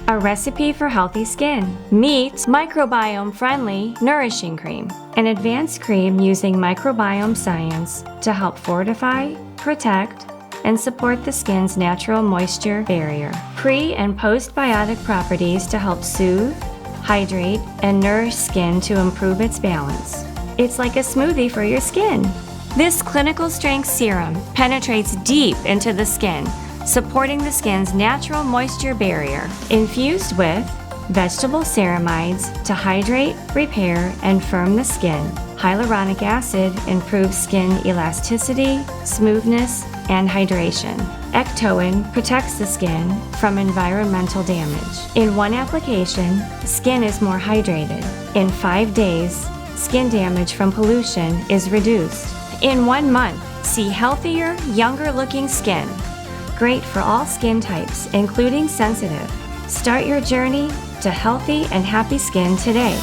a recipe for healthy skin. Meet Microbiome-Friendly Nourishing Cream, an advanced cream using Microbiome Science to help fortify, protect, and support the skin's natural moisture barrier. Pre- and post-biotic properties to help soothe, hydrate, and nourish skin to improve its balance. It's like a smoothie for your skin. This clinical strength serum penetrates deep into the skin, supporting the skin's natural moisture barrier. Infused with vegetable ceramides to hydrate, repair, and firm the skin. Hyaluronic acid improves skin elasticity, smoothness, and hydration. Ectoine protects the skin from environmental damage. In one application, skin is more hydrated. In 5 days, skin damage from pollution is reduced. In 1 month, see healthier, younger-looking skin. Great for all skin types, including sensitive. Start your journey to healthy and happy skin today.